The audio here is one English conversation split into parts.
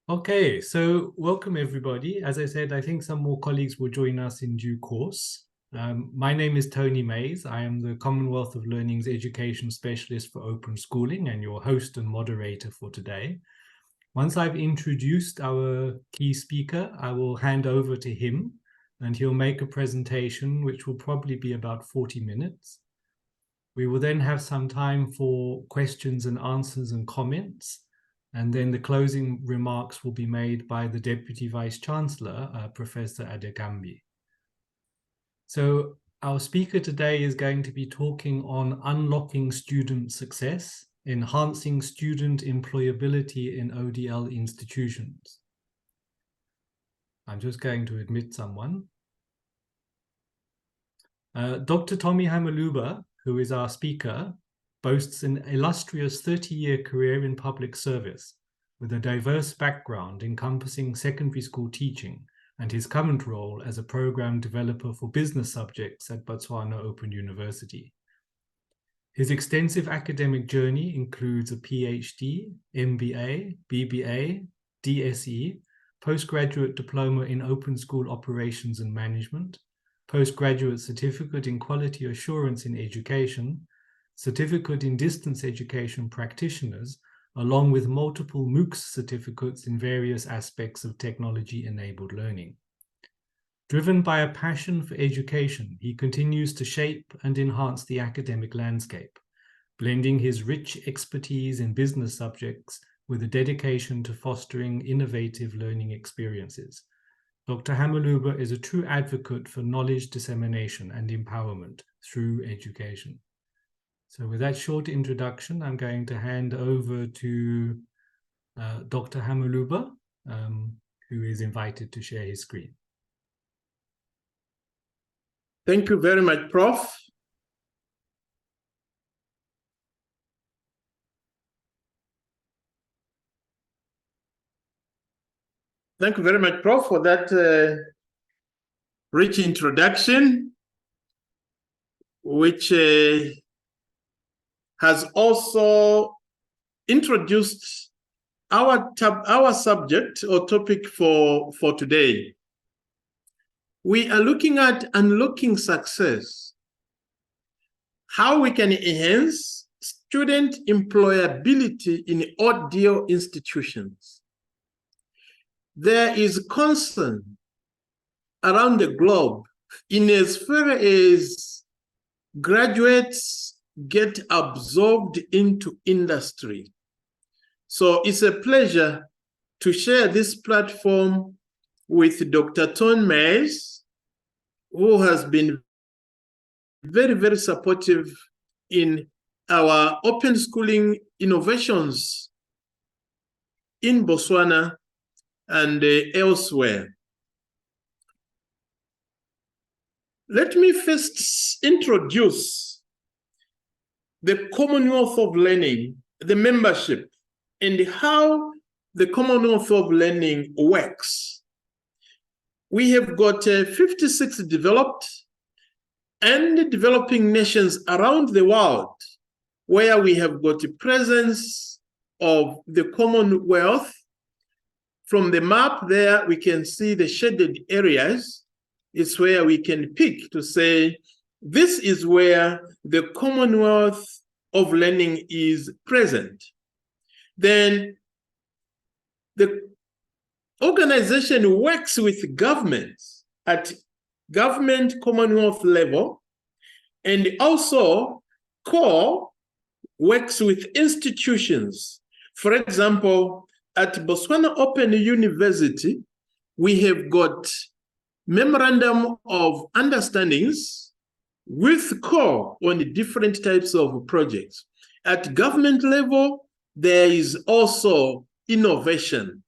Okay, so welcome everybody. As I said, I think some more colleagues will join us in due course. My name is Tony Mays. I am the Commonwealth of Learning's Education Specialist for Open Schooling and your host and moderator for today. Once I've introduced our key speaker, I will hand over to him and he'll make a presentation which will probably be about 40 minutes. We will then have some time for questions and answers and comments. And then the closing remarks will be made by the Deputy Vice Chancellor, Professor Adekambi. So our speaker today is going to be talking on unlocking student success, enhancing student employability in ODL institutions. I'm just going to admit someone. Dr. Tommie Hamaluba, who is our speaker, boasts an illustrious 30-year career in public service with a diverse background encompassing secondary school teaching and his current role as a program developer for business subjects at Botswana Open University. His extensive academic journey includes a PhD, MBA, BBA, DSE, postgraduate diploma in open school operations and management, postgraduate certificate in quality assurance in education, certificate in distance education practitioners, along with multiple MOOCs certificates in various aspects of technology-enabled learning. Driven by a passion for education, he continues to shape and enhance the academic landscape, blending his rich expertise in business subjects with a dedication to fostering innovative learning experiences. Dr. Hamaluba is a true advocate for knowledge dissemination and empowerment through education. So with that short introduction, I'm going to hand over to Dr. Hamaluba, who is invited to share his screen. Thank you very much, Prof. Thank you very much, Prof, for that rich introduction, which has also introduced our subject or topic for today. We are looking at unlocking success, how we can enhance student employability in ODL institutions. There is concern around the globe in as far as graduates get absorbed into industry. So it's a pleasure to share this platform with Dr. Tommie Mays, who has been very, very supportive in our open schooling innovations in Botswana and elsewhere. Let me first introduce the Commonwealth of Learning, the membership, and how the Commonwealth of Learning works. We have got 56 developed and developing nations around the world where we have got a presence of the Commonwealth. From the map there, we can see the shaded areas. It's where we can pick to say, this is where the Commonwealth of Learning is present. Then the organization works with governments at government Commonwealth level, and also CORE works with institutions. For example, at Botswana Open University, we have got memorandum of understandings with CORE on the different types of projects. At government level, there is also innovation.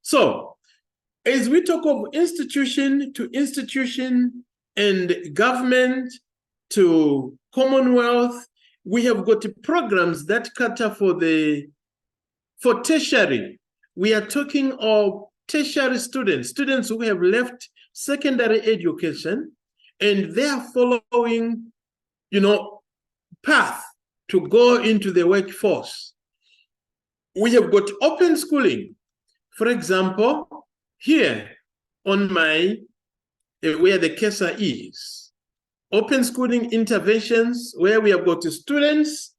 So, as we talk of institution to institution and government to Commonwealth, we have got programs that cater for tertiary. We are talking of tertiary students who have left secondary education and they are following, path to go into the workforce. We have got open schooling. For example, here on my, where the cursor is, open schooling interventions, where we have got students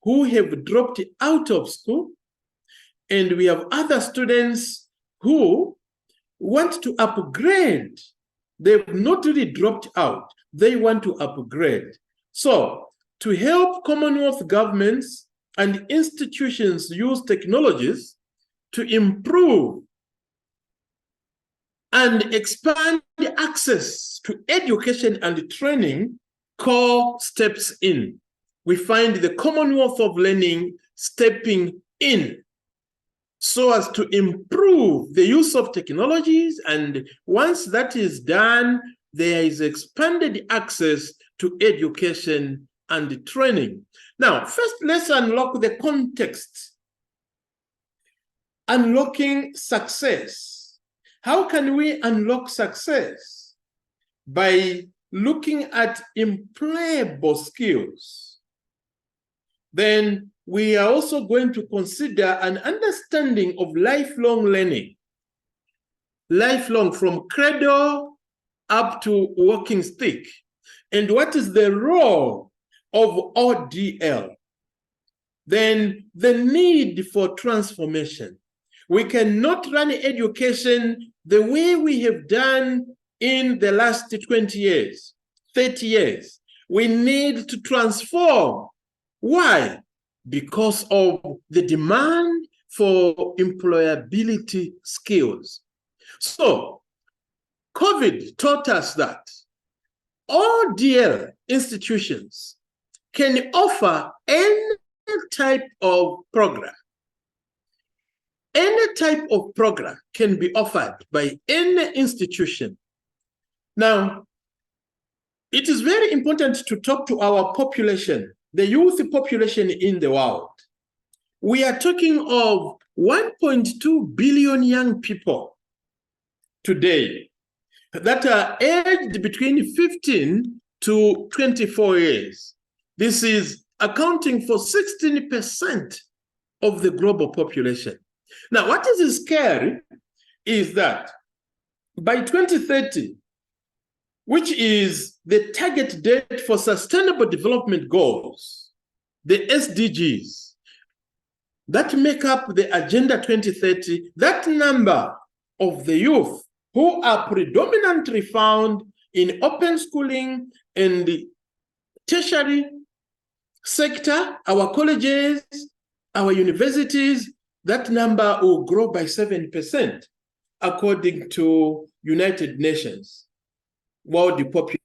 who have dropped out of school, and we have other students who want to upgrade. They've not really dropped out. They want to upgrade. So to help Commonwealth governments and institutions use technologies to improve and expand access to education and training, core steps in. We find the Commonwealth of Learning stepping in so as to improve the use of technologies. And once that is done, there is expanded access to education and training. Now, first, let's unlock the context. Unlocking success. How can we unlock success? By looking at employable skills. Then we are also going to consider an understanding of lifelong learning. Lifelong, from cradle up to walking stick. And what is the role of ODL? Then the need for transformation. We cannot run education the way we have done in the last 20 years, 30 years. We need to transform. Why? Because of the demand for employability skills. So, COVID taught us that ODL institutions can offer any type of program. Any type of program can be offered by any institution. Now, it is very important to talk to our population, the youth population in the world. We are talking of 1.2 billion young people today that are aged between 15 to 24 years. This is accounting for 16% of the global population. Now, what is scary is that by 2030, which is the target date for Sustainable Development Goals, the SDGs, that make up the Agenda 2030, that number of the youth who are predominantly found in open schooling and the tertiary sector, our colleges, our universities, that number will grow by 7%, according to United Nations World Population.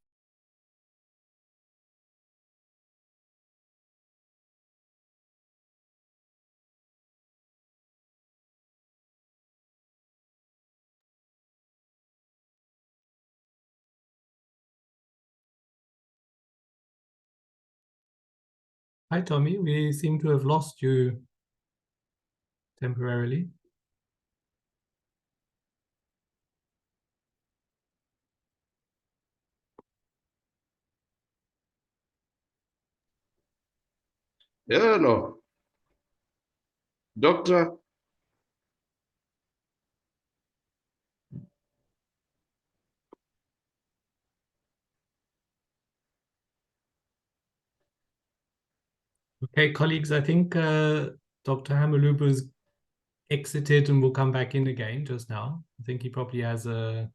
Hi, Tommie. We seem to have lost you temporarily. Hello, Doctor. Okay, colleagues, I think Dr. Hamaluba's exited and will come back in again just now. I think he probably has a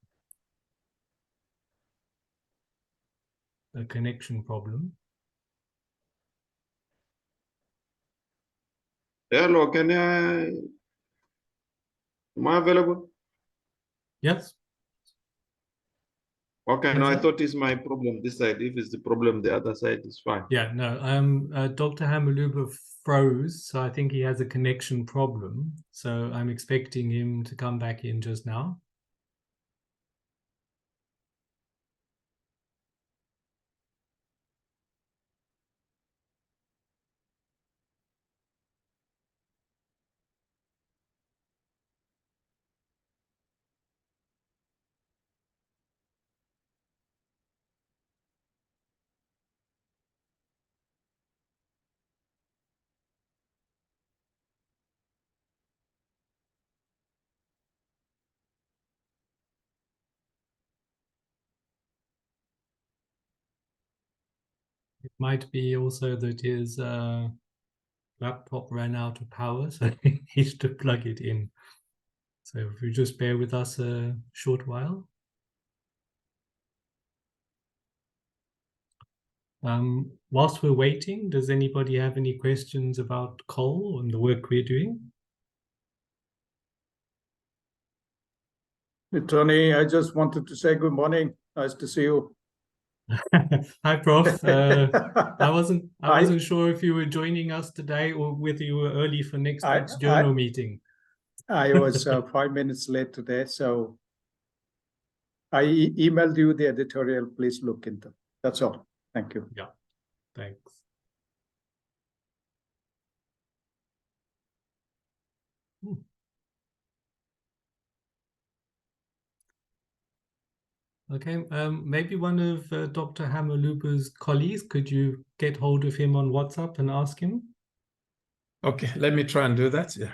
connection problem. Hello, am I available? Yes. Okay, Yes, no, I sir. thought it's my problem this side. If it's the problem, the other side is fine. Yeah, no, Dr. Hamaluba froze, so I think he has a connection problem. So I'm expecting him to come back in just now. Might be also that his laptop ran out of power, so he needs to plug it in. So if you just bear with us a short while. Whilst we're waiting, does anybody have any questions about coal and the work we're doing? Tony, I just wanted to say good morning. Nice to see you. Hi, Prof. I wasn't sure if you were joining us today or whether you were early for next week's journal meeting. I was 5 minutes late today, so I emailed you the editorial. Please look into. That's all. Thank you. Yeah, thanks. Okay, maybe one of Dr. Hamaluba's colleagues, could you get hold of him on WhatsApp and ask him? Okay, let me try and do that. Yeah.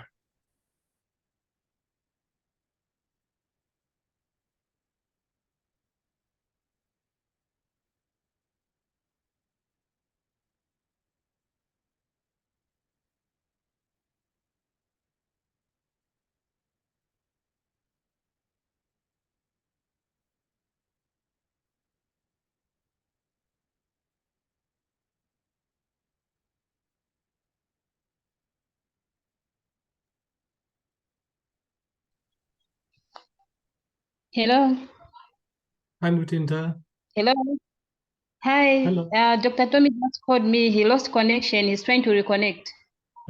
Hello. Hi, Mutinda. Hello. Hi. Hello. Dr. Tommie just called me. He lost connection. He's trying to reconnect.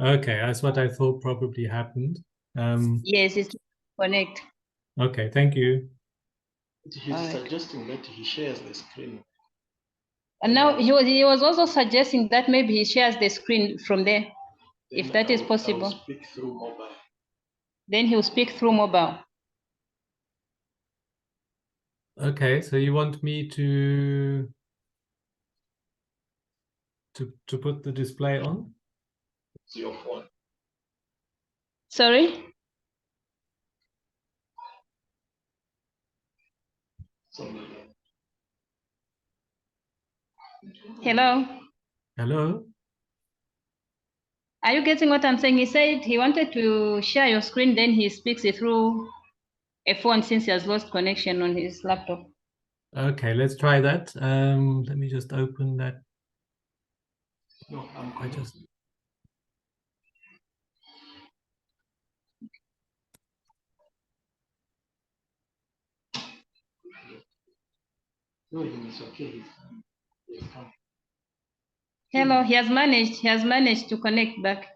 Okay, that's what I thought probably happened. Yes, he's trying to connect. Okay, thank you. He's suggesting that he shares the screen. And now he was also suggesting that maybe he shares the screen from there, if that is possible. Speak through mobile. Then he'll speak through mobile. Okay, so you want me to put the display on? It's your phone. Sorry? Hello? Hello? Are you getting what I'm saying? He said he wanted to share your screen, then he speaks it through a phone since he has lost connection on his laptop. Okay, let's try that. Let me just open that. No, I just... No, it's okay. Hello, he has managed to connect back.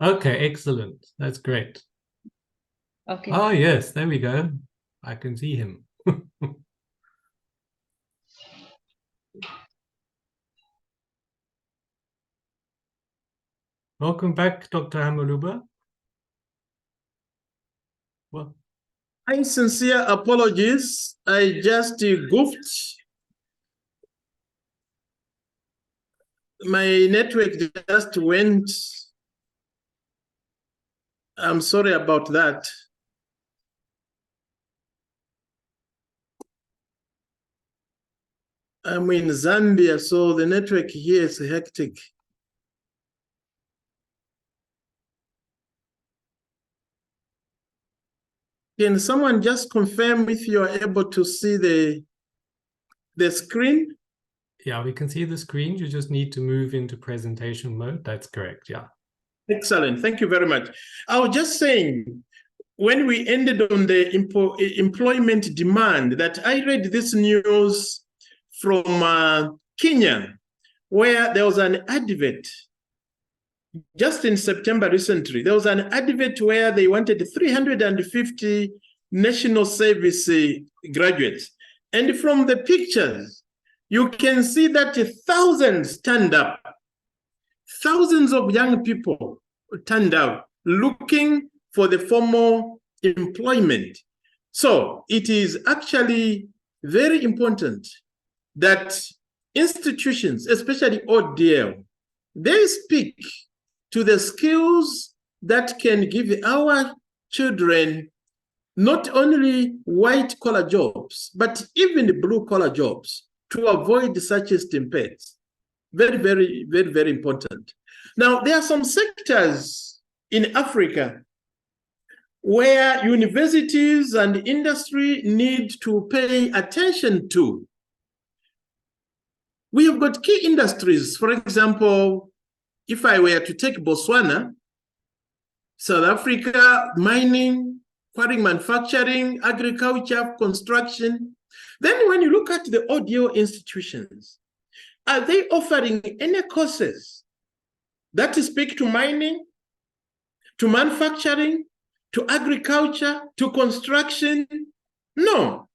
Okay, excellent. That's great. Okay. Oh, yes, there we go. I can see him. Welcome back, Dr. Hamaluba. Well, My sincere apologies. I just goofed. My network just went. I'm sorry about that. I'm in Zambia, so the network here is hectic. Can someone just confirm if you are able to see the screen? yeah, we can see the screen. You just need to move into presentation mode. That's correct, yeah. Excellent. Thank you very much. I was just saying, when we ended on the employment demand, that I read this news from Kenya, where there was an advert just in September recently. There was an advert where they wanted 350 national service graduates. And from the pictures, you can see that thousands turned up. Thousands of young people turned out looking for the formal employment. So it is actually very important that institutions, especially ODL, they speak to the skills that can give our children not only white-collar jobs, but even blue-collar jobs to avoid such stimpedes. Very, very, very, very important. Now, there are some sectors in Africa where universities and industry need to pay attention to. We have got key industries. For example, if I were to take Botswana, South Africa, mining, quarry manufacturing, agriculture, construction. Then when you look at the ODL institutions, are they offering any courses that speak to mining, to manufacturing, to agriculture, to construction? No,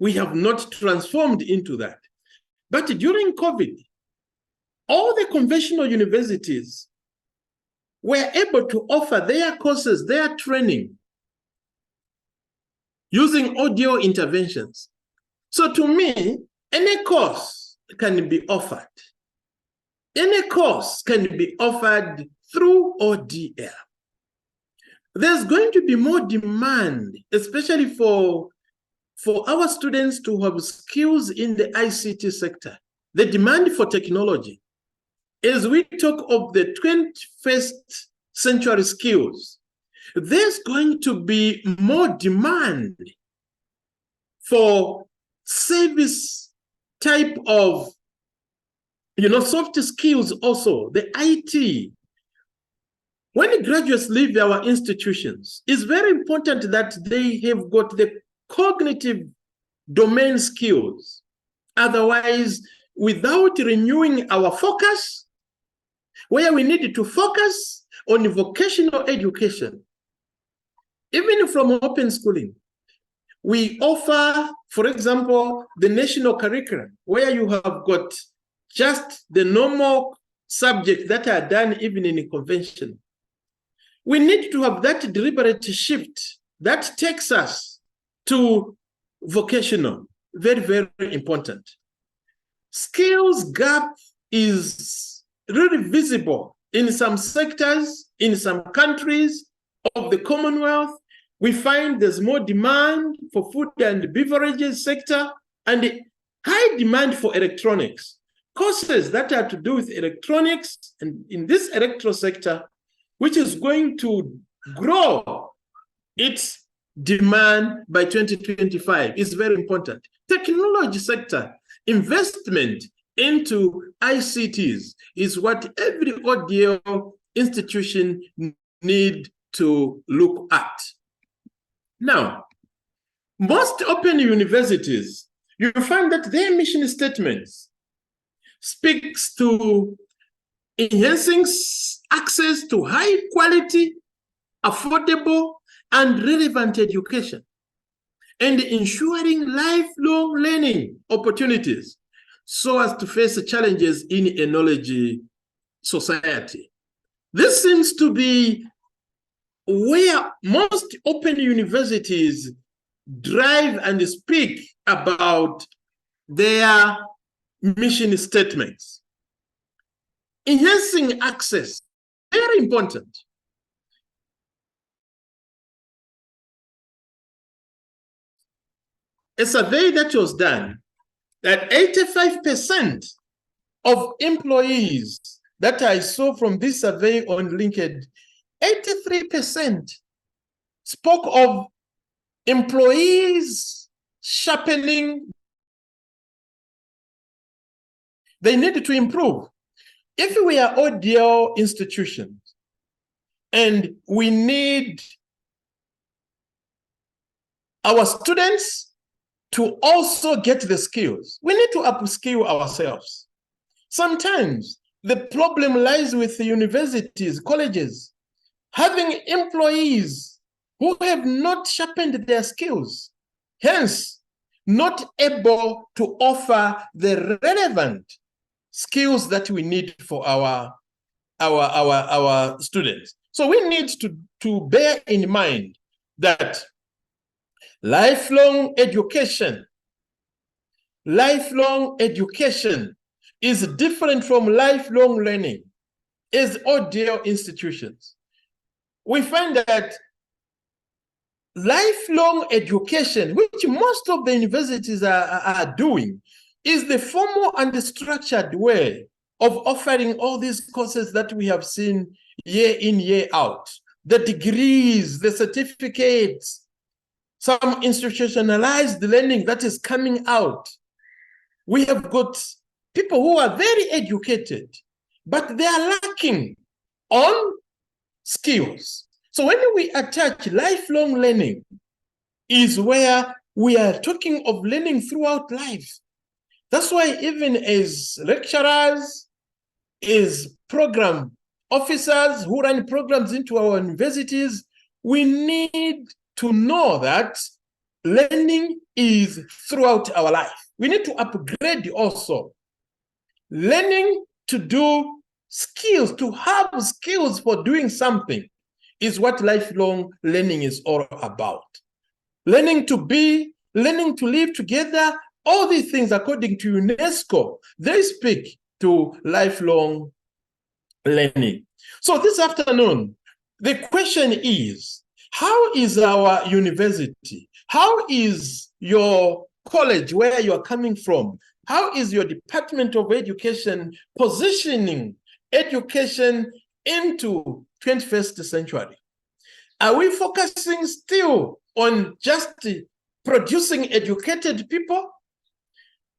we have not transformed into that. But during COVID, all the conventional universities were able to offer their courses, their training, using audio interventions. So to me, any course can be offered. Any course can be offered through ODL. There's going to be more demand, especially for our students to have skills in the ICT sector. The demand for technology. As we talk of the 21st century skills, there's going to be more demand for service type of, soft skills also, the IT. When graduates leave our institutions, it's very important that they have got the cognitive domain skills. Otherwise, without renewing our focus, where we need to focus on vocational education, even from open schooling, we offer, for example, the national curriculum, where you have got just the normal subjects that are done even in a convention. We need to have that deliberate shift that takes us to vocational. Very, very important. Skills gap is really visible in some sectors, in some countries of the Commonwealth. We find there's more demand for food and beverages sector and high demand for electronics. Courses that are to do with electronics and in this electro sector, which is going to grow its demand by 2025, is very important. Technology sector, investment into ICTs is what every ODL institution need to look at. Now, most open universities, you find that their mission statements speaks to enhancing access to high quality, affordable, and relevant education, and ensuring lifelong learning opportunities so as to face the challenges in a knowledge society. This seems to be where most open universities drive and speak about their mission statements. Enhancing access, very important. A survey that was done that 85% of employees that I saw from this survey on LinkedIn, 83% spoke of employees sharpening. They needed to improve. If we are ODL institutions and we need our students to also get the skills, we need to upskill ourselves. Sometimes the problem lies with the universities, colleges, having employees who have not sharpened their skills, hence not able to offer the relevant skills that we need for our students. So we need to bear in mind that lifelong education is different from lifelong learning as ODL institutions. We find that lifelong education, which most of the universities are doing, is the formal and the structured way of offering all these courses that we have seen year in, year out, the degrees, the certificates, some institutionalized learning that is coming out. We have got people who are very educated, but they are lacking on skills. So when we attach lifelong learning, is where we are talking of learning throughout life. That's why even as lecturers, as program officers who run programs into our universities, we need to know that learning is throughout our life. We need to upgrade also. Learning to do skills, to have skills for doing something is what lifelong learning is all about. Learning to be, learning to live together, all these things according to UNESCO, they speak to lifelong learning. So this afternoon, the question is, how is our university? How is your college where you are coming from? How is your Department of Education positioning education into 21st century? Are we focusing still on just producing educated people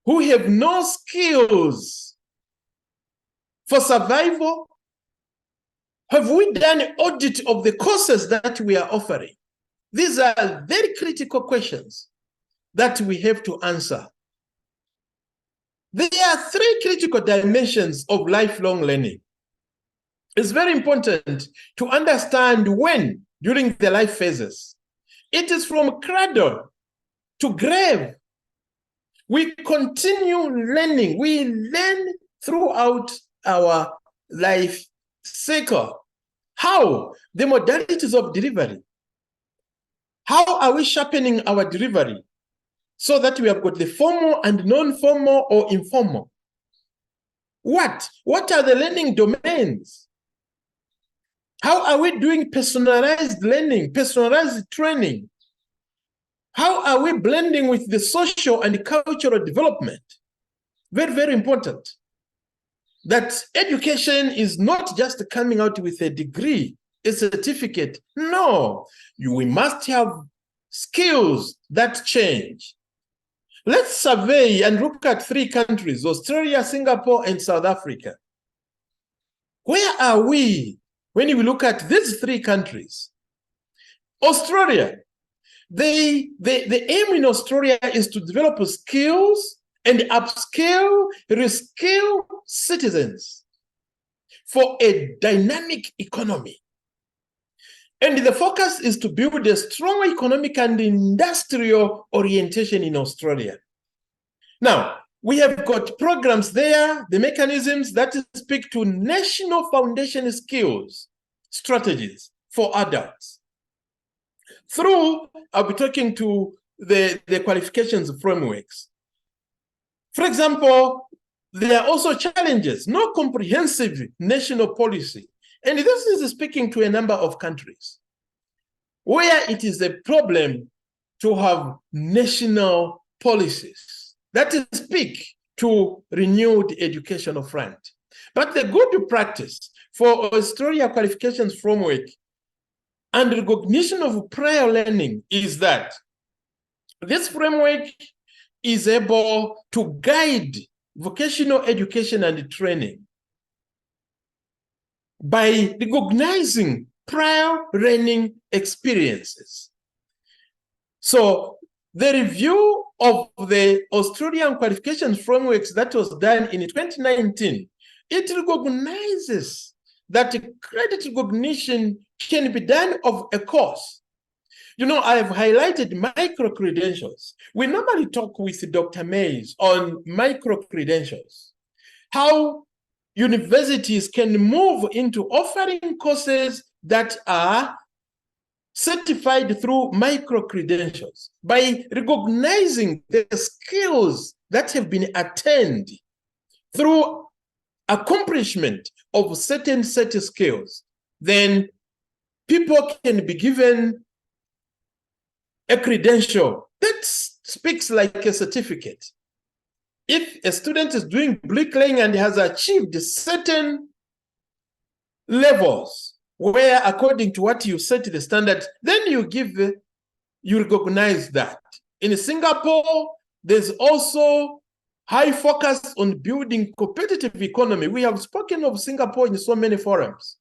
who have no skills for survival? Have we done an audit of the courses that we are offering? These are very critical questions that we have to answer. There are three critical dimensions of lifelong learning. It's very important to understand when, during the life phases, it is from cradle to grave. We continue learning. We learn throughout our life cycle. How? The modalities of delivery. How are we sharpening our delivery so that we have got the formal and non-formal or informal? What are the learning domains? How are we doing personalized learning, personalized training? How are we blending with the social and cultural development? Very, very important. That education is not just coming out with a degree, a certificate. No, we must have skills that change. Let's survey and look at three countries, Australia, Singapore, and South Africa. Where are we when we look at these three countries? Australia, the aim in Australia is to develop skills and upscale, reskill citizens for a dynamic economy. And the focus is to build a strong economic and industrial orientation in Australia. Now, we have got programs there, the mechanisms that speak to national foundation skills, strategies for adults. Through, I'll be talking to the qualifications frameworks. For example, there are also challenges, no comprehensive national policy. And this is speaking to a number of countries where it is a problem to have national policies that speak to renewed educational front. But the good practice for Australia qualifications framework and recognition of prior learning is that this framework is able to guide vocational education and training by recognizing prior learning experiences. So the review of the Australian qualifications frameworks that was done in 2019, it recognizes that credit recognition can be done of a course. You know, I have highlighted micro-credentials. We normally talk with Dr. Mays on micro-credentials, how universities can move into offering courses that are certified through micro-credentials by recognizing the skills that have been attained through accomplishment of certain set of skills. Then people can be given a credential that speaks like a certificate. If a student is doing bricklaying and has achieved certain levels where, according to what you set the standard, then you recognize that. In Singapore, there's also high focus on building competitive economy. We have spoken of Singapore in so many forums,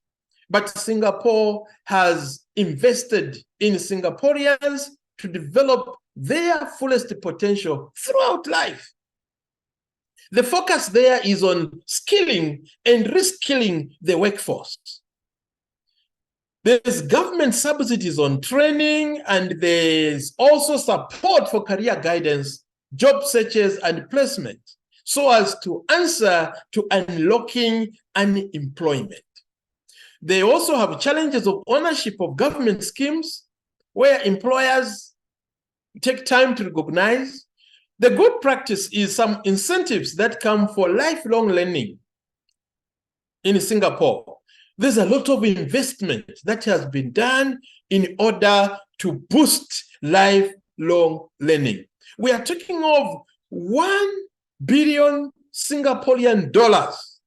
but Singapore has invested in Singaporeans to develop their fullest potential throughout life. The focus there is on skilling and reskilling the workforce. There's government subsidies on training, and there's also support for career guidance, job searches, and placement, so as to answer to unlocking unemployment. They also have challenges of ownership of government schemes, where employers take time to recognize. The good practice is some incentives that come for lifelong learning in Singapore. There's a lot of investment that has been done in order to boost lifelong learning. We are talking of 1 billion Singaporean dollars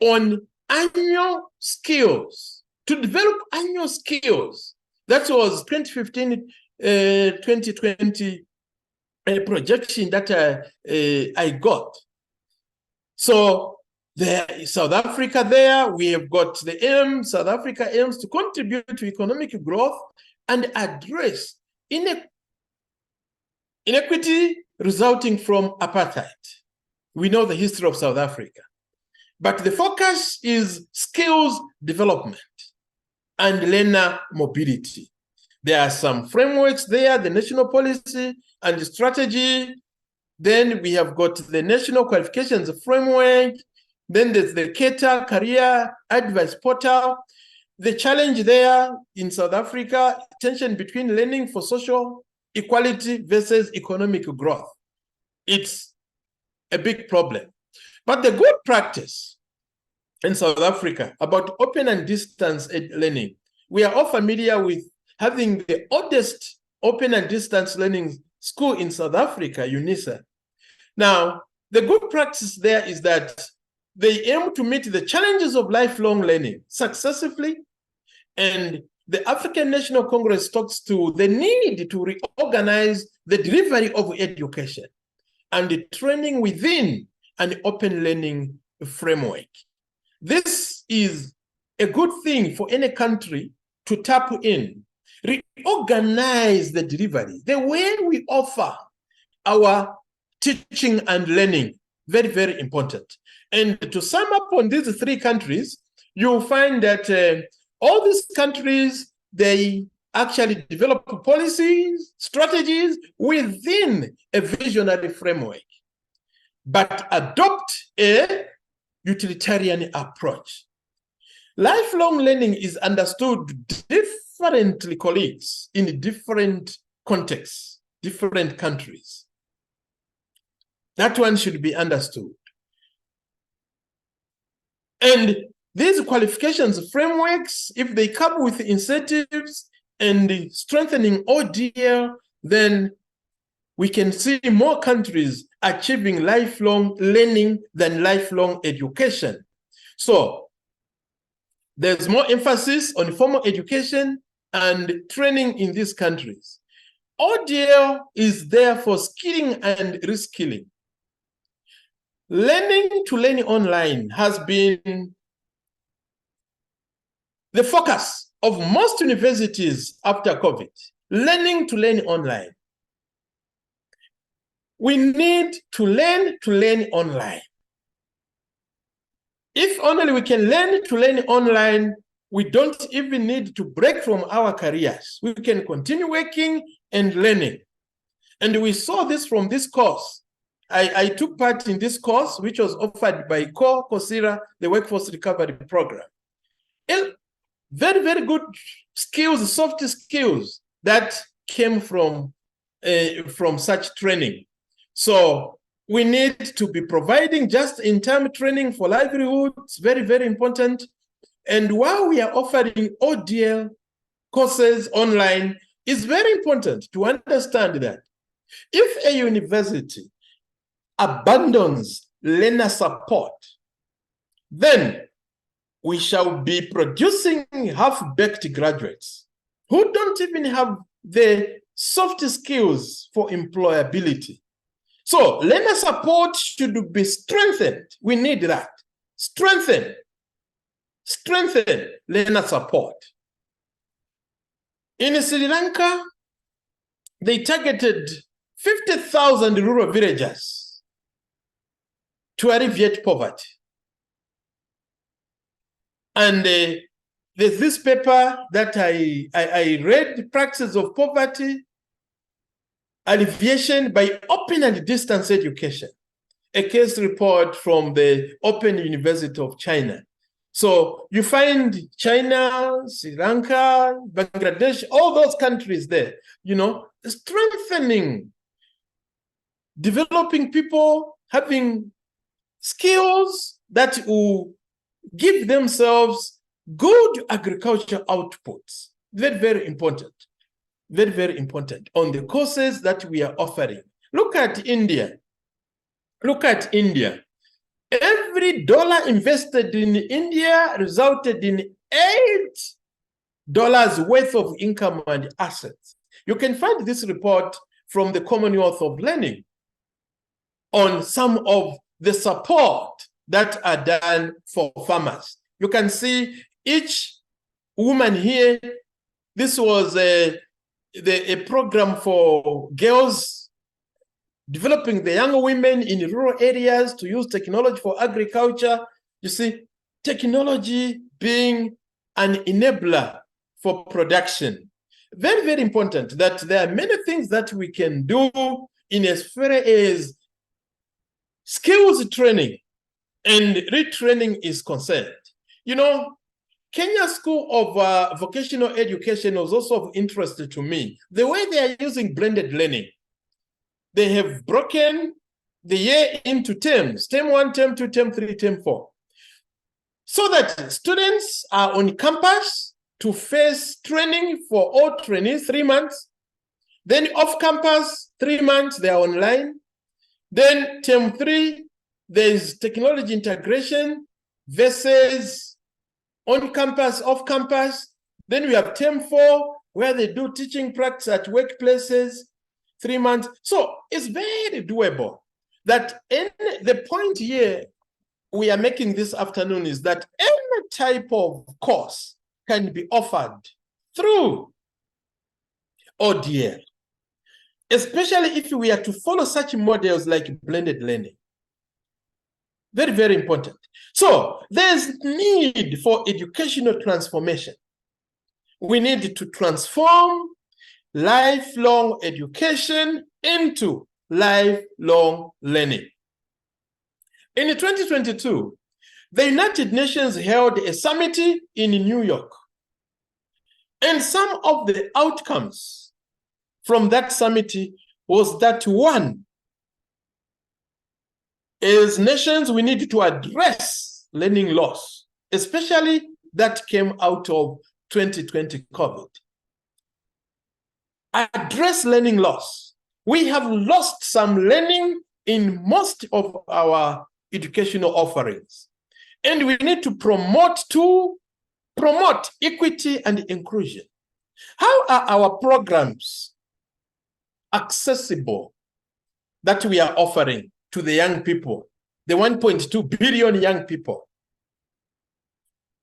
on annual skills, to develop annual skills. That was 2015-2020 projection that I got. So there is South Africa there. We have got the aim, South Africa aims to contribute to economic growth and address inequity resulting from apartheid. We know the history of South Africa. But the focus is skills development and learner mobility. There are some frameworks there, the national policy and the strategy. Then we have got the national qualifications framework. Then there's the CATA career advice portal. The challenge there in South Africa, tension between learning for social equality versus economic growth. It's a big problem. But the good practice in South Africa about open and distance learning, we are all familiar with having the oldest open and distance learning school in South Africa, UNISA. Now, the good practice there is that they aim to meet the challenges of lifelong learning successively, and the African National Congress talks to the need to reorganize the delivery of education and the training within an open learning framework. This is a good thing for any country to tap in, reorganize the delivery, the way we offer our teaching and learning, very, very important. And to sum up on these 3 countries, you'll find that all these countries, they actually develop policies, strategies within a visionary framework, but adopt a utilitarian approach. Lifelong learning is understood differently, colleagues, in different contexts, different countries. That one should be understood. And these qualifications frameworks, if they come with incentives and strengthening ODL, then we can see more countries achieving lifelong learning than lifelong education. So there's more emphasis on formal education and training in these countries. ODL is there for skilling and reskilling. Learning to learn online has been the focus of most universities after COVID. Learning to learn online. We need to learn online. If only we can learn to learn online, we don't even need to break from our careers. We can continue working and learning. And we saw this from this course. I took part in this course, which was offered by COSIRA, the Workforce Recovery Program. Very, very good skills, soft skills that came from such training. So we need to be providing just-in-time training for livelihood. It's very, very important. And while we are offering ODL courses online, it's very important to understand that if a university abandons learner support, then we shall be producing half-baked graduates who don't even have the soft skills for employability. So learner support should be strengthened. We need that. Strengthen learner support. In Sri Lanka, they targeted 50,000 rural villagers to alleviate poverty. And there's this paper that I read, Practices of Poverty Alleviation by Open and Distance Education, a case report from the Open University of China. So you find China, Sri Lanka, Bangladesh, all those countries there, you know, strengthening, developing people, having skills that will give themselves good agriculture outputs. Very, very important. Very, very important on the courses that we are offering. Look at India. Look at India. Every dollar invested in India resulted in $8 worth of income and assets. You can find this report from the Commonwealth of Learning on some of the support that are done for farmers. You can see each woman here. This was a program for girls, developing the young women in rural areas to use technology for agriculture. You see, technology being an enabler for production. Very, very important that there are many things that we can do in as far as skills training and retraining is concerned. You know, Kenya School of Vocational Education was also of interest to me. The way they are using blended learning. They have broken the year into terms, term 1, term 2, term 3, term 4. So that students are on campus to face training for all trainees, 3 months. Then off campus, 3 months, they are online. Then term 3, there's technology integration versus on campus, off campus. Then we have term 4, where they do teaching practice at workplaces, 3 months. So it's very doable. That the point here we are making this afternoon is that any type of course can be offered through ODL, especially if we are to follow such models like blended learning. Very, very important. So there's need for educational transformation. We need to transform lifelong education into lifelong learning. In 2022, the United Nations held a summit in New York. And some of the outcomes from that summit was that, one, as nations, we need to address learning loss, especially that came out of 2020 COVID. Address learning loss. We have lost some learning in most of our educational offerings. And we need to promote equity and inclusion. How are our programs accessible that we are offering to the young people, the 1.2 billion young people?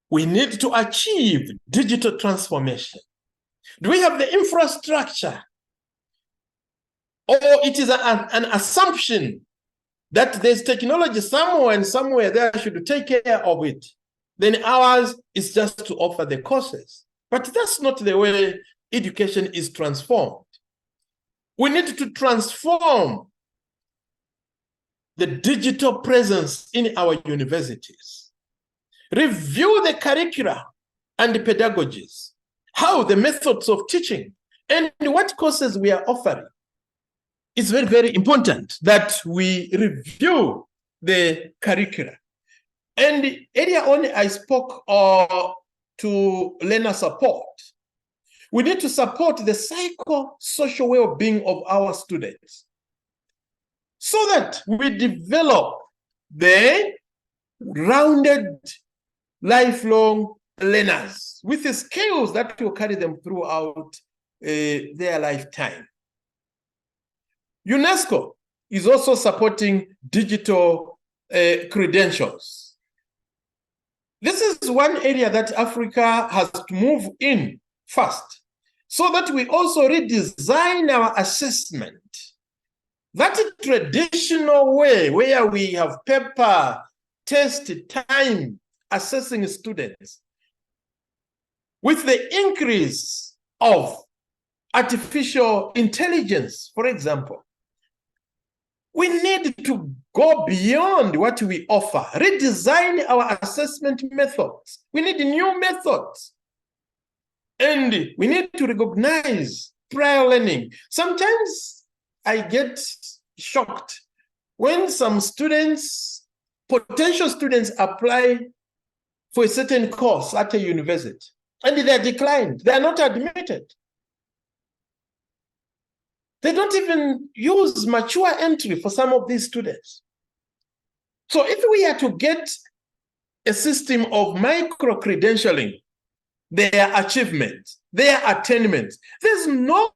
We need to achieve digital transformation. Do we have the infrastructure? Or it is an assumption that there's technology somewhere and somewhere there should take care of it. Then ours is just to offer the courses. But that's not the way education is transformed. We need to transform the digital presence in our universities. Review the curricula and the pedagogies, how the methods of teaching and what courses we are offering. It's very, very important that we review the curricula. And earlier on, I spoke to learner support. We need to support the psychosocial well-being of our students. so that we develop the rounded lifelong learners with the skills that will carry them throughout their lifetime. UNESCO is also supporting digital credentials. This is one area that Africa has to move in fast, so that we also redesign our assessment. That traditional way where we have paper, test, time, assessing students. With the increase of artificial intelligence, for example, we need to go beyond what we offer, redesign our assessment methods. We need new methods. And we need to recognize prior learning. Sometimes I get shocked when some students, potential students, apply for a certain course at a university and they are declined. They are not admitted. They don't even use mature entry for some of these students. So if we are to get a system of micro-credentialing their achievements, their attainments, there's no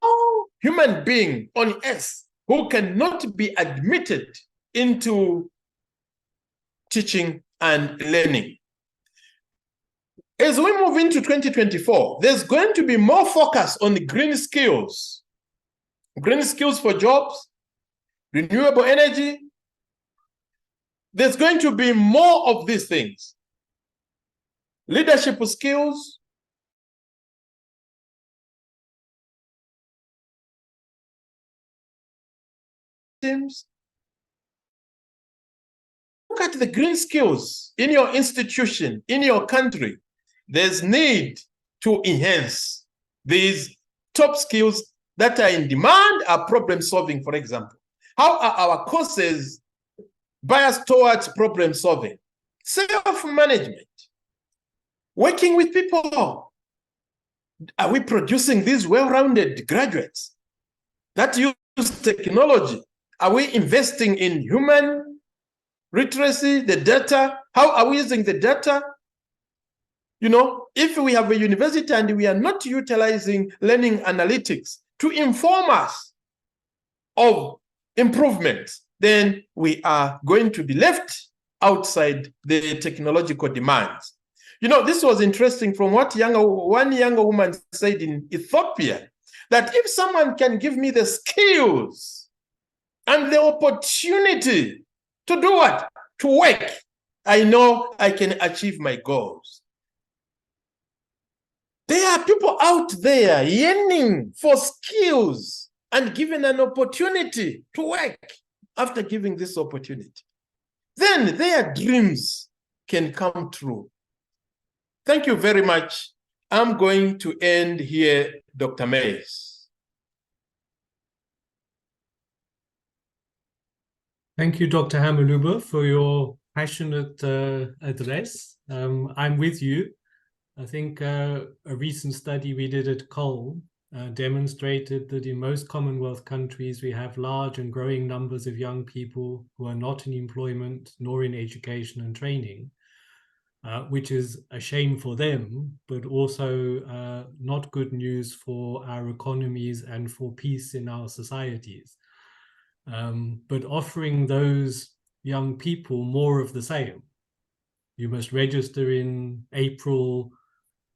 human being on earth who cannot be admitted into teaching and learning. As we move into 2024, there's going to be more focus on the green skills for jobs, renewable energy. There's going to be more of these things. Leadership skills, teams. Look at the green skills in your institution, in your country. There's need to enhance these top skills that are in demand are problem solving, for example. How are our courses biased towards problem solving? Self-management, working with people. Are we producing these well-rounded graduates that use technology? Are we investing in human literacy, the data? How are we using the data? You know, if we have a university and we are not utilizing learning analytics to inform us of improvements, then we are going to be left outside the technological demands. You know, this was interesting from what one younger woman said in Ethiopia, that if someone can give me the skills and the opportunity to do what? To work, I know I can achieve my goals. There are people out there yearning for skills and given an opportunity to work. After giving this opportunity, then their dreams can come true. Thank you very much. I'm going to end here, Dr. Mays. Thank you, Dr. Hamaluba, for your passionate address. I'm with you. I think a recent study we did at Cole demonstrated that in most Commonwealth countries, we have large and growing numbers of young people who are not in employment nor in education and training, which is a shame for them, but also not good news for our economies and for peace in our societies. But offering those young people more of the same. You must register in April,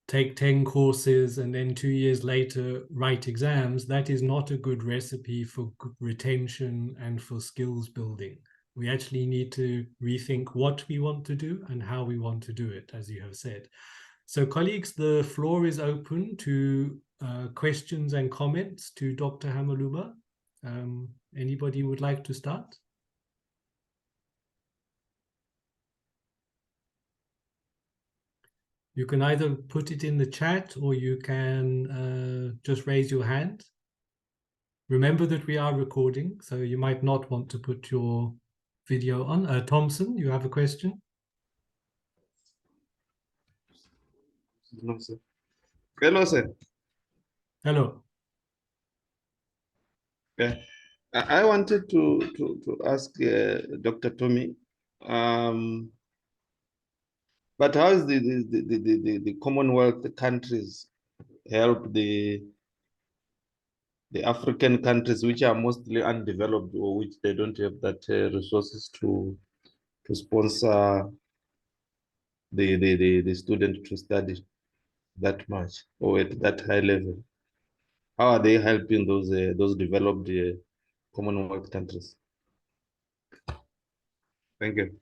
take 10 courses, and then 2 years later write exams. That is not a good recipe for retention and for skills building. We actually need to rethink what we want to do and how we want to do it, as you have said. So colleagues, the floor is open to questions and comments to Dr. Hamaluba. Anybody would like to start? You can either put it in the chat or you can just raise your hand. Remember that we are recording, so you might not want to put your video on. Thompson, you have a question? No, sir. Hello, sir. Hello. Yeah. I wanted to ask Dr. Tommie, but how is the Commonwealth countries help the African countries which are mostly undeveloped or which they don't have that resources to sponsor the student to study that much or at that high level? How are they helping those developed Commonwealth countries? Thank you.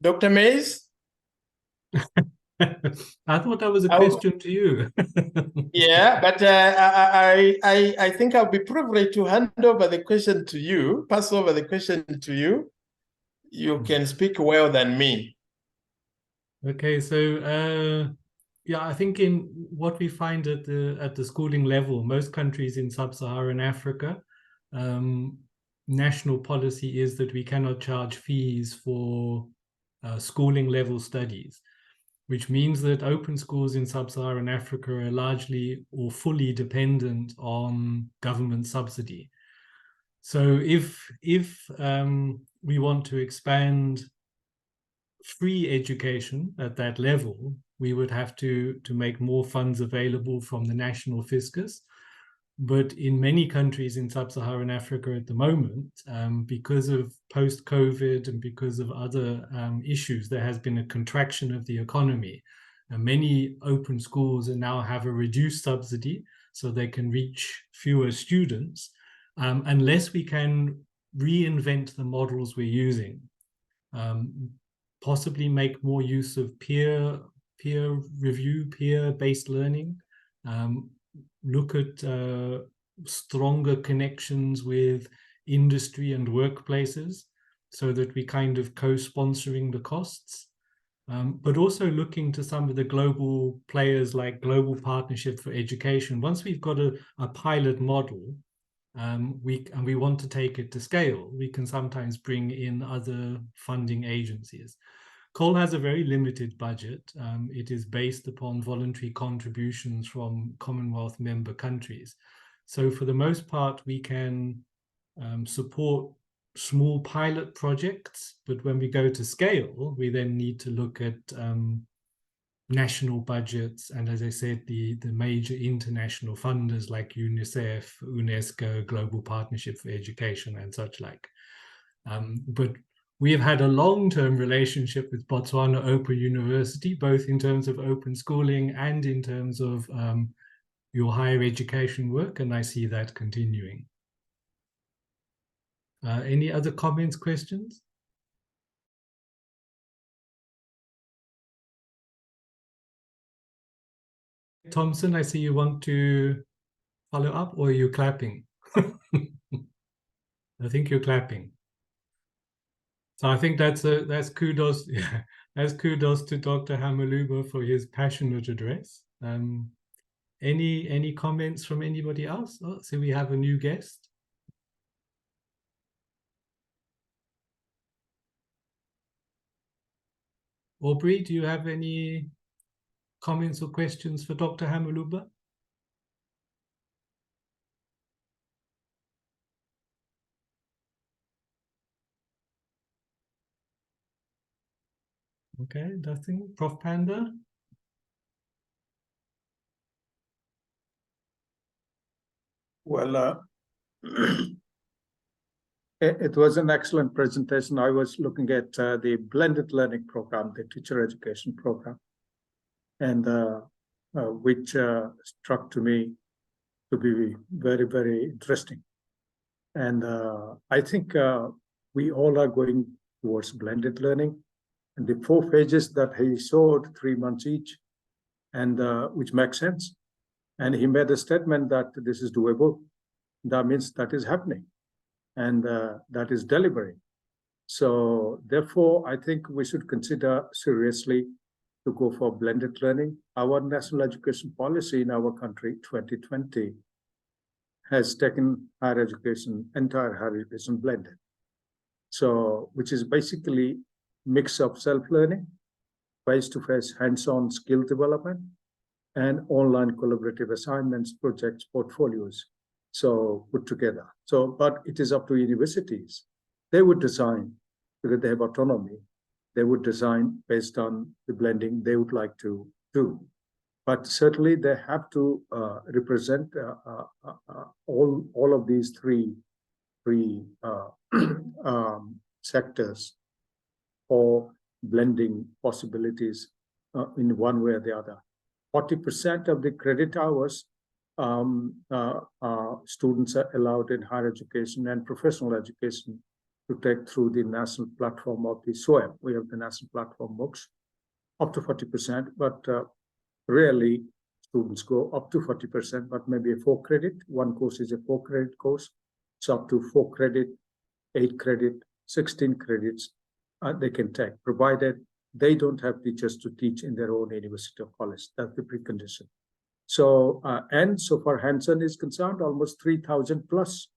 Dr. Mays? I thought that was a I will- question to you. Yeah, but I think I'll be privileged to hand over the question to you, pass over the question to you. You can speak well than me. Okay, so yeah, I think in what we find at the schooling level, most countries in sub-Saharan Africa, national policy is that we cannot charge fees for schooling level studies, which means that open schools in sub-Saharan Africa are largely or fully dependent on government subsidy. So if we want to expand free education at that level, we would have to make more funds available from the national fiscus. But in many countries in sub-Saharan Africa at the moment, because of post-COVID and because of other issues, there has been a contraction of the economy. And many open schools now have a reduced subsidy, so they can reach fewer students, unless we can reinvent the models we're using. Possibly make more use of peer review, peer-based learning, look at stronger connections with industry and workplaces so that we kind of co-sponsoring the costs, but also looking to some of the global players like Global Partnership for Education. Once we've got a pilot model, we want to take it to scale, we can sometimes bring in other funding agencies. COAL has a very limited budget. It is based upon voluntary contributions from Commonwealth member countries. So for the most part, we can support small pilot projects, but when we go to scale, we then need to look at national budgets, and as I said, the major international funders like UNICEF, UNESCO, Global Partnership for Education, and such like. But we have had a long-term relationship with Botswana Open University, both in terms of open schooling and in terms of your higher education work, and I see that continuing. Any other comments, questions? Thompson, I see you want to follow up, or are you clapping? I think you're clapping. So I think that's kudos. Yeah, that's kudos to Dr. Hamaluba for his passionate address. Any comments from anybody else? Oh, so we have a new guest. Aubrey, do you have any comments or questions for Dr. Hamaluba? Okay, nothing. Prof. Panda? Well, it was an excellent presentation. I was looking at the blended learning program, the teacher education program, and which struck to me to be very, very interesting. And I think we all are going towards blended learning. And the 4 phases that he showed, 3 months each, and which makes sense. And he made a statement that this is doable. That means that is happening, and that is delivering. So therefore, I think we should consider seriously to go for blended learning. Our national education policy in our country, 2020, has taken higher education, entire higher education blended. So, which is basically mix of self-learning, face-to-face hands-on skill development, and online collaborative assignments, projects, portfolios. So put together. So, but it is up to universities. They would design, because they have autonomy. They would design based on the blending they would like to do. But certainly they have to represent all of these three sectors or blending possibilities in one way or the other. 40% of the credit hours students are allowed in higher education and professional education to take through the national platform of the SOEM. We have the national platform books, up to 40%, but rarely students go up to 40%, but maybe a 4 credit. One course is a 4 credit course. So up to 4 credit, 8 credit, 16 credits they can take, provided they don't have teachers to teach in their own university or college. That's the precondition. So, and so far hands-on is concerned, almost 3,000 plus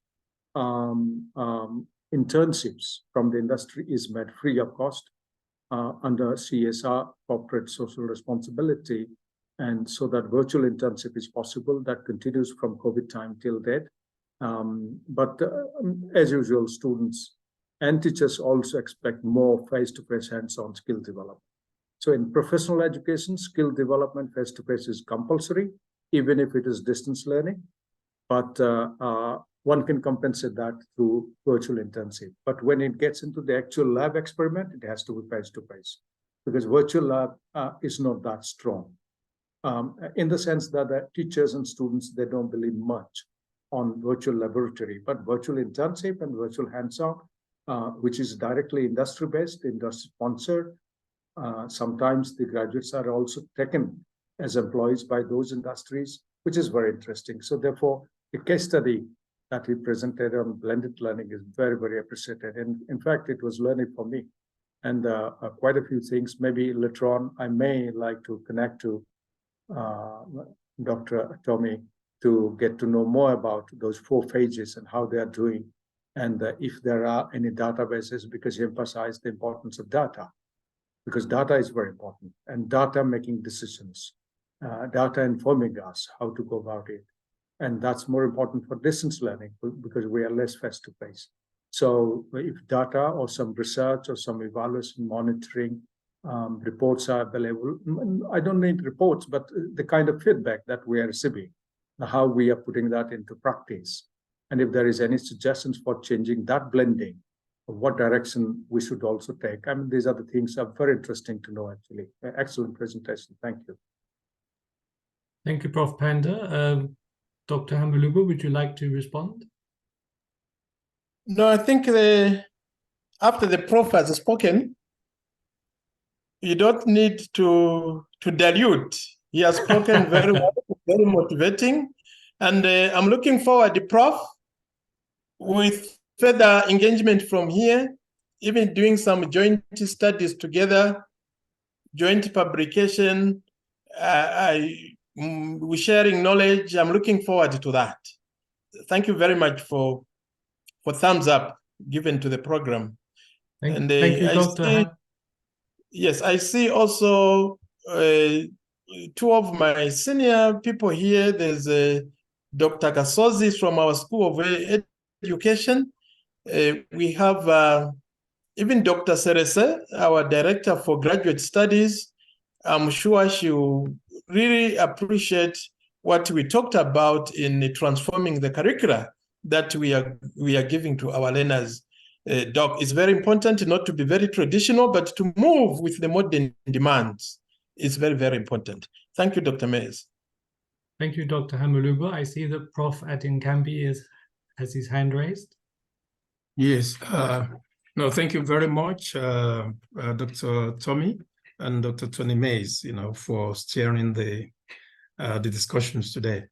internships from the industry is made free of cost under CSR, corporate social responsibility. And so that virtual internship is possible. That continues from COVID time till date. But as usual, students and teachers also expect more face-to-face hands-on skill development. So in professional education, skill development face-to-face is compulsory, even if it is distance learning. But one can compensate that through virtual internship. But when it gets into the actual lab experiment, it has to be face-to-face, because virtual lab is not that strong. In the sense that the teachers and students, they don't believe much on virtual laboratory, but virtual internship and virtual hands-on, which is directly industry-based, industry-sponsored. Sometimes the graduates are also taken as employees by those industries, which is very interesting. So therefore, the case study that we presented on blended learning is very, very appreciated. And in fact, it was learning for me. And quite a few things, maybe later on, I may like to connect to Dr. Tommie to get to know more about those 4 phases and how they are doing. And if there are any databases, because he emphasized the importance of data, because data is very important, and data making decisions, data informing us how to go about it. And that's more important for distance learning because we are less face-to-face. So if data or some research or some evaluation monitoring reports are available, I don't need reports, but the kind of feedback that we are receiving, how we are putting that into practice. And if there is any suggestions for changing that blending, what direction we should also take. I mean, these are the things that are very interesting to know, actually. Excellent presentation. Thank you. Thank you, Prof. Panda. Dr. Hamaluba, would you like to respond? No, I think after the prof has spoken, you don't need to dilute. He has spoken very well, very motivating. And I'm looking forward, Prof, with further engagement from here, even doing some joint studies together, joint publication, we're sharing knowledge. I'm looking forward to that. Thank you very much for thumbs up given to the program. Thank you, Dr. Yes, I see also 2 of my senior people here. There's Dr. Kasozi from our School of Education. We have even Dr. Serese, our Director for Graduate Studies. I'm sure she'll really appreciate what we talked about in transforming the curricula that we are giving to our learners. Doc, it's very important not to be very traditional, but to move with the modern demands. It's very, very important. Thank you, Dr. Mays. Thank you, Dr. Hamaluba. I see that Prof. at Nkambi has his hand raised. Yes. No, thank you very much, Dr. Tommie and Dr. Tony Mays, for steering the discussions today.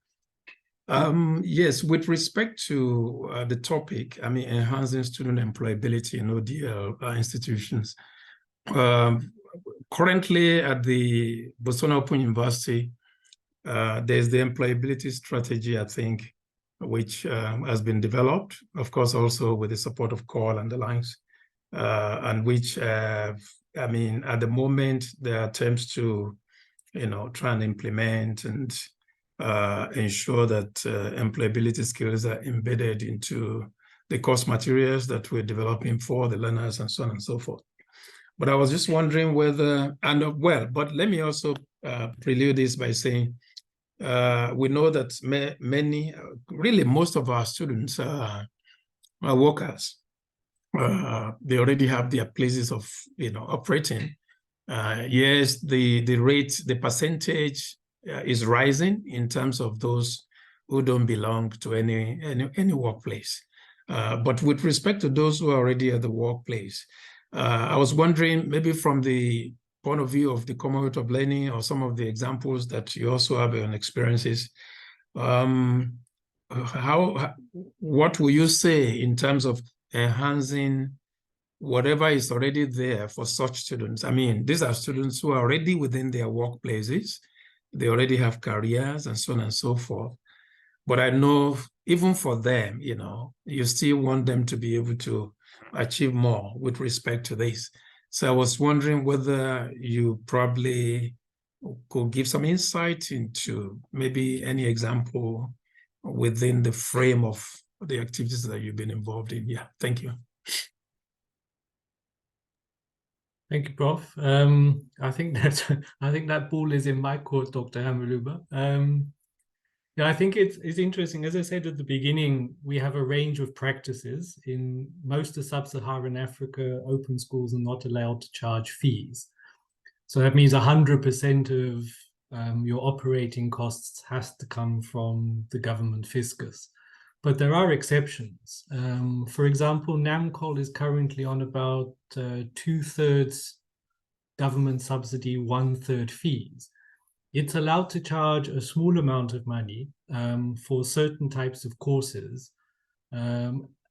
Yes, with respect to the topic, enhancing student employability in ODL institutions. Currently at the Botswana Open University, there's the employability strategy, I think, which has been developed, of course, also with the support of CALL and the likes, and which, at the moment, there are attempts to try and implement and ensure that employability skills are embedded into the course materials that we're developing for the learners and so on and so forth. But I was just wondering whether, but let me also prelude this by saying, we know that many, really most of our students are workers. They already have their places of, operating. Yes, the rate, the percentage is rising in terms of those who don't belong to any workplace. But with respect to those who are already at the workplace, I was wondering, maybe from the point of view of the Commonwealth of Learning or some of the examples that you also have in experiences, what will you say in terms of enhancing whatever is already there for such students? I mean, these are students who are already within their workplaces. They already have careers and so on and so forth. But I know even for them, you still want them to be able to achieve more with respect to this. So I was wondering whether you probably could give some insight into maybe any example within the frame of the activities that you've been involved in. Yeah, thank you. Thank you, Prof. I think that ball is in my court, Dr. Hamaluba. Yeah, I think it's interesting. As I said at the beginning, we have a range of practices. In most of sub-Saharan Africa, open schools are not allowed to charge fees. So that means 100% of your operating costs has to come from the government fiscus. But there are exceptions. For example, NAMCOL is currently on about 2/3 government subsidy, 1/3 fees. It's allowed to charge a small amount of money for certain types of courses,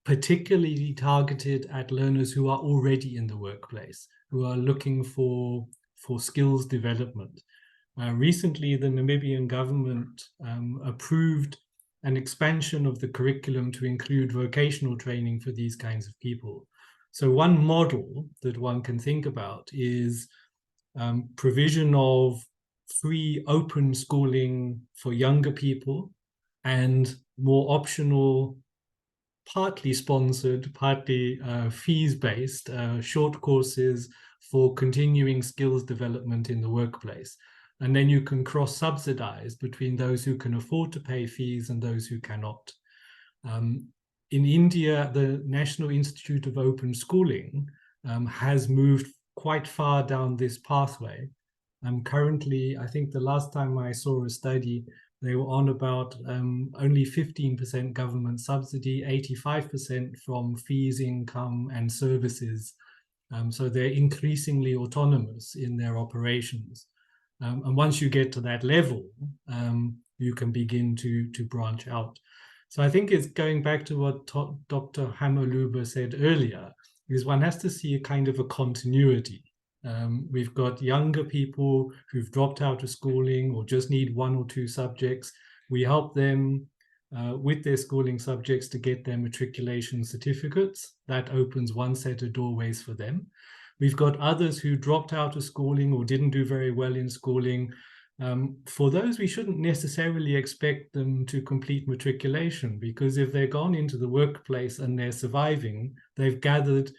particularly targeted at learners who are already in the workplace, who are looking for skills development. Recently, the Namibian government approved an expansion of the curriculum to include vocational training for these kinds of people. So one model that one can think about is provision of free open schooling for younger people and more optional, partly sponsored, partly fees-based short courses for continuing skills development in the workplace. And then you can cross-subsidize between those who can afford to pay fees and those who cannot. In India, the National Institute of Open Schooling has moved quite far down this pathway. Currently, I think the last time I saw a study, they were on about only 15% government subsidy, 85% from fees, income, and services. So they're increasingly autonomous in their operations. And once you get to that level, you can begin to branch out. So I think it's going back to what Dr. Hamaluba said earlier, is one has to see a kind of a continuity. We've got younger people who've dropped out of schooling or just need 1 or 2 subjects. We help them with their schooling subjects to get their matriculation certificates. That opens one set of doorways for them. We've got others who dropped out of schooling or didn't do very well in schooling. For those, we shouldn't necessarily expect them to complete matriculation, because if they're gone into the workplace and they're surviving, they've gathered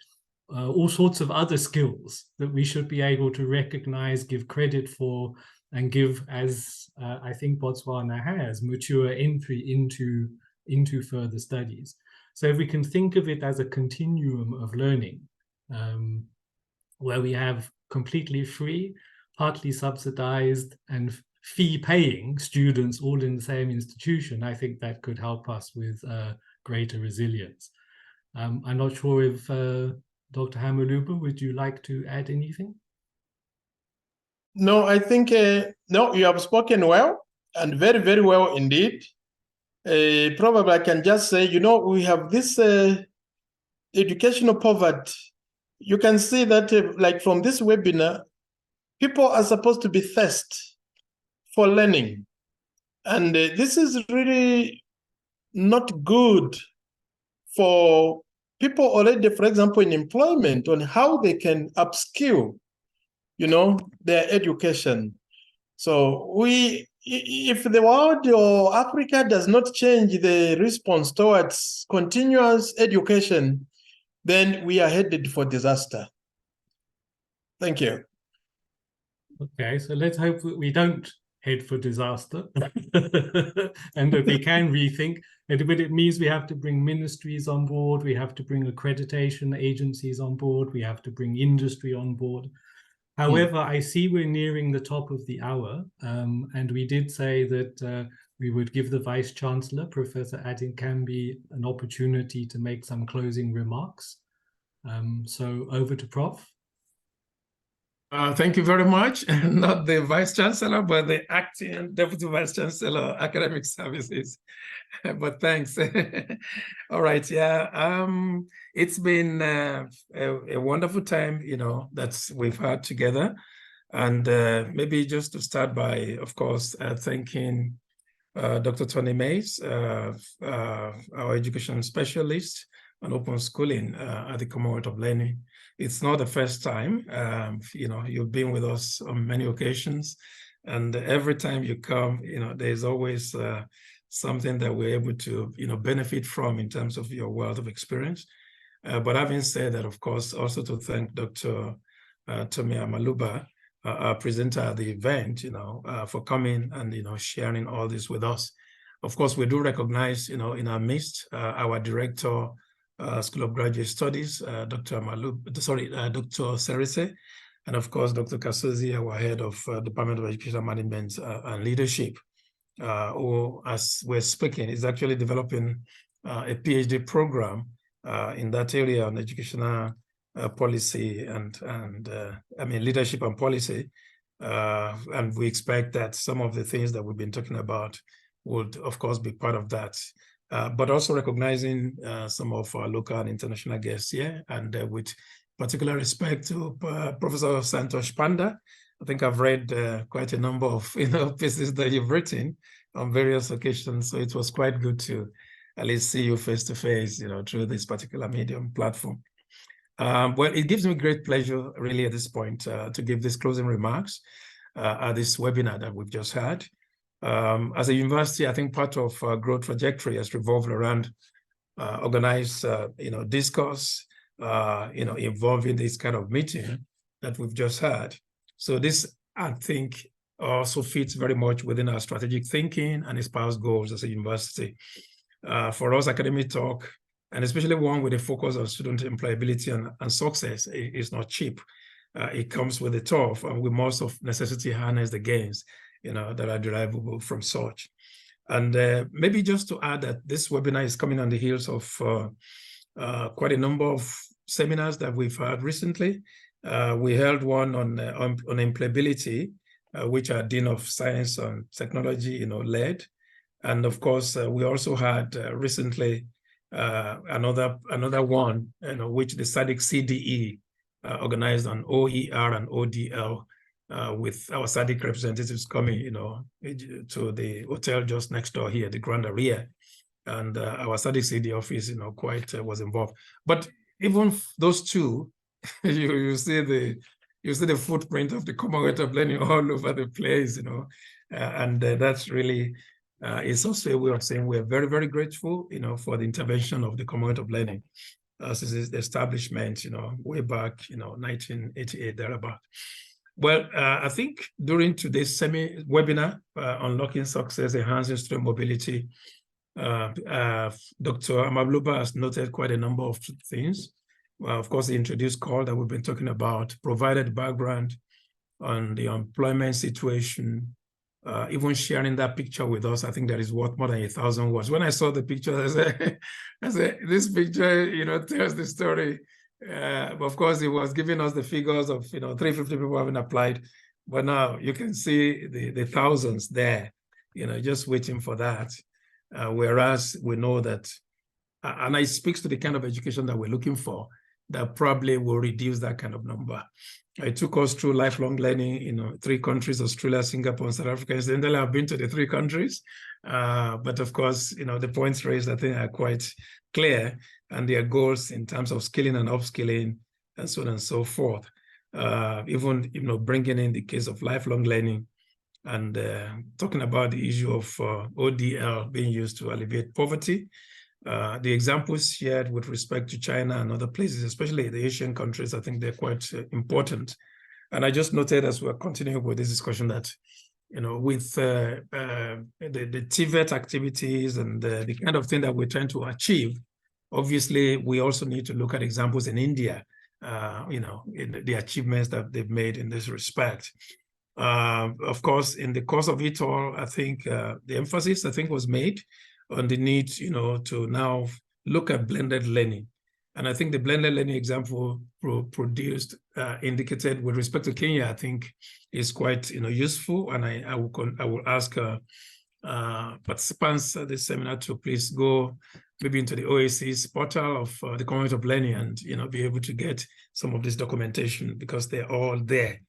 all sorts of other skills that we should be able to recognize, give credit for, and give, as I think Botswana has, mature entry into further studies. So if we can think of it as a continuum of learning, where we have completely free, partly subsidized, and fee-paying students all in the same institution, I think that could help us with greater resilience. I'm not sure if Dr. Hamaluba, would you like to add anything? No, I think, no, you have spoken well, and very, very well indeed. Probably I can just say, we have this educational poverty. You can see that, like from this webinar, people are supposed to be thirsty for learning. And this is really not good for people already, for example, in employment, on how they can upskill, their education. So if the world or Africa does not change the response towards continuous education, then we are headed for disaster. Thank you. Okay, so let's hope that we don't head for disaster and that we can rethink. But it means we have to bring ministries on board, we have to bring accreditation agencies on board, we have to bring industry on board. However, I see we're nearing the top of the hour, and we did say that we would give the Vice Chancellor, Professor Adinkambi, an opportunity to make some closing remarks. So over to Prof. Thank you very much. Not the Vice Chancellor, but the acting Deputy Vice Chancellor, Academic Services. But thanks. All right, yeah. It's been a wonderful time, that we've had together. And maybe just to start by, of course, thanking Dr. Tommie Mays, our education specialist on open schooling at the Commonwealth of Learning. It's not the first time, you've been with us on many occasions, and every time you come, there's always something that we're able to, benefit from in terms of your wealth of experience. But having said that, of course, also to thank Dr. Tommie Hamaluba, our presenter at the event, for coming and, sharing all this with us. Of course, we do recognize, in our midst, our director, School of Graduate Studies, Dr. Serise, and of course, Dr. Kasozi, our head of Department of Education Management and Leadership, who, as we're speaking, is actually developing a PhD program in that area on educational policy and leadership and policy. And we expect that some of the things that we've been talking about would, of course, be part of that. But also recognizing some of our local and international guests here, and with particular respect to Professor Santosh Panda. I think I've read quite a number of pieces that you've written on various occasions, so it was quite good to at least see you face to face, through this particular medium platform. Well, it gives me great pleasure, really, at this point, to give these closing remarks at this webinar that we've just had. As a university, I think part of our growth trajectory has revolved around organized, discourse, involving this kind of meeting that we've just had. So this, I think, also fits very much within our strategic thinking and espoused goals as a university. For us, academic talk, and especially one with a focus on student employability and success, is not cheap. It comes with a tough, and we must of necessity harness the gains that are derivable from such. And maybe just to add that this webinar is coming on the heels of quite a number of seminars that we've had recently. We held one on employability, which our Dean of Science and Technology, led. And of course, we also had recently another one, which the SADC CDE organized on OER and ODL, with our SADC representatives coming, to the hotel just next door here, the Grand Aria, and our SADC CD office, quite was involved. But even those two, you see the footprint of the Commonwealth of Learning all over the place, and that's really is also a way of saying we're very, very grateful, for the intervention of the Commonwealth of Learning since its establishment, way back, 1988, thereabout. Well, I think during today's webinar, Unlocking Success, Enhancing Student Mobility, Dr. Hamaluba has noted quite a number of things. Of course, the introduced call that we've been talking about, provided background on the employment situation, even sharing that picture with us. I think that is worth more than 1,000 words. When I saw the picture, I said, this picture, tells the story. Of course, he was giving us the figures of 350 people having applied, but now you can see the thousands there, just waiting for that. Whereas we know that, and it speaks to the kind of education that we're looking for, that probably will reduce that kind of number. It took us through lifelong learning in 3 countries, Australia, Singapore, and South Africa. Incidentally, I've been to the 3 countries, but of course, the points raised, I think, are quite clear, and their goals in terms of skilling and upskilling, and so on and so forth. Even, bringing in the case of lifelong learning and talking about the issue of ODL being used to alleviate poverty. The examples shared with respect to China and other places, especially the Asian countries, I think they're quite important. And I just noted as we're continuing with this discussion that, with the TVET activities and the kind of thing that we're trying to achieve, obviously, we also need to look at examples in India, in the achievements that they've made in this respect. Of course, in the course of it all, I think the emphasis, was made on the need, to now look at blended learning. And I think the blended learning example produced, indicated with respect to Kenya, I think is quite, useful. And I will ask participants at this seminar to please go maybe into the OAC's portal of the Commonwealth of Learning and, be able to get some of this documentation because they're all there,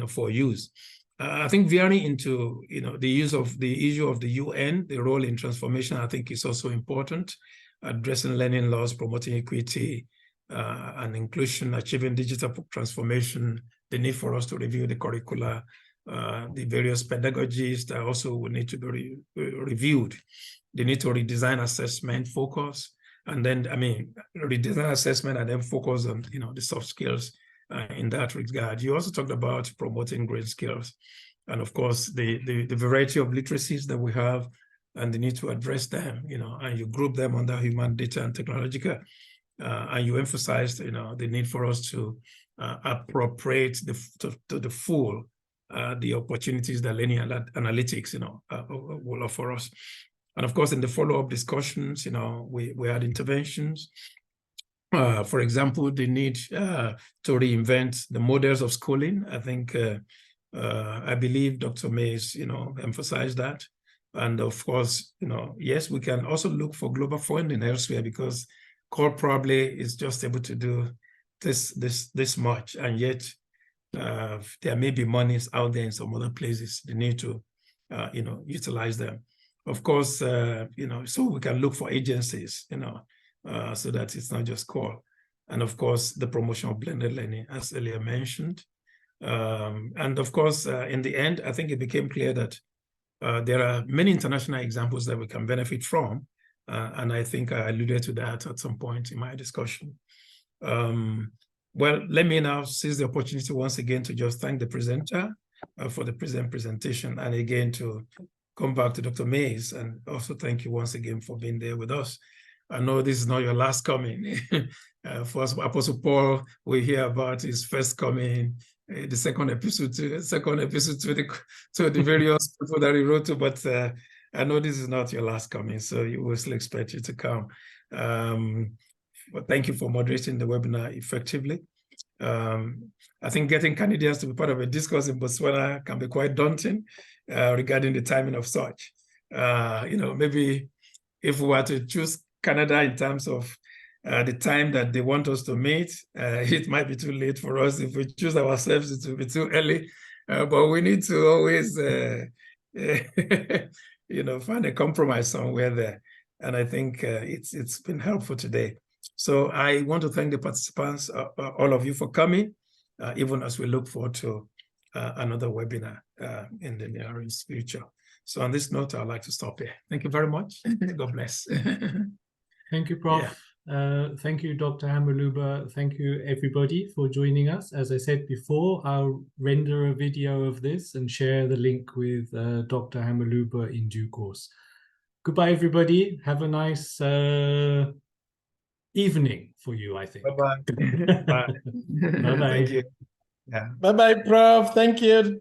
for use. I think veering into, the issue of the UN, the role in transformation, I think is also important. Addressing learning loss, promoting equity and inclusion, achieving digital transformation, the need for us to review the curricula, the various pedagogies that also will need to be reviewed. The need to redesign assessment, focus, and then, redesign assessment and then focus on, the soft skills in that regard. You also talked about promoting great skills. And of course, the variety of literacies that we have and the need to address them, and you group them under human, data, and technological. And you emphasized, the need for us to appropriate to the full the opportunities that learning analytics, will offer us. And of course, in the follow-up discussions, we had interventions. For example, the need to reinvent the models of schooling. I think, I believe Dr. Mays, emphasized that. And of course, yes, we can also look for global funding elsewhere because CORE probably is just able to do this much, and yet there may be monies out there in some other places. They need to, utilize them. Of course, so we can look for agencies, so that it's not just CORE. And of course, the promotion of blended learning, as earlier mentioned. And of course, in the end, I think it became clear that there are many international examples that we can benefit from. And I think I alluded to that at some point in my discussion. Well, let me now seize the opportunity once again to just thank the presenter for the presentation, and again to come back to Dr. Mays, and also thank you once again for being there with us. I know this is not your last coming. For us, Apostle Paul, we hear about his first coming, the second episode to the various people that he wrote to, but I know this is not your last coming, so we will still expect you to come. But thank you for moderating the webinar effectively. I think getting Canadians to be part of a discourse in Botswana can be quite daunting regarding the timing of such. Maybe if we were to choose Canada in terms of the time that they want us to meet, it might be too late for us. If we choose ourselves, it will be too early. But we need to always, find a compromise somewhere there. And I think it's been helpful today. So I want to thank the participants, all of you, for coming, even as we look forward to another webinar in the nearest future. So on this note, I'd like to stop here. Thank you very much. God bless. Thank you, Prof. Yeah. Thank you, Dr. Hamaluba. Thank you, everybody, for joining us. As I said before, I'll render a video of this and share the link with Dr. Hamaluba in due course. Goodbye, everybody. Have a nice evening for you, I think. Bye-bye. Bye. Bye-bye. Thank you. Yeah. Bye-bye, Prof. Thank you.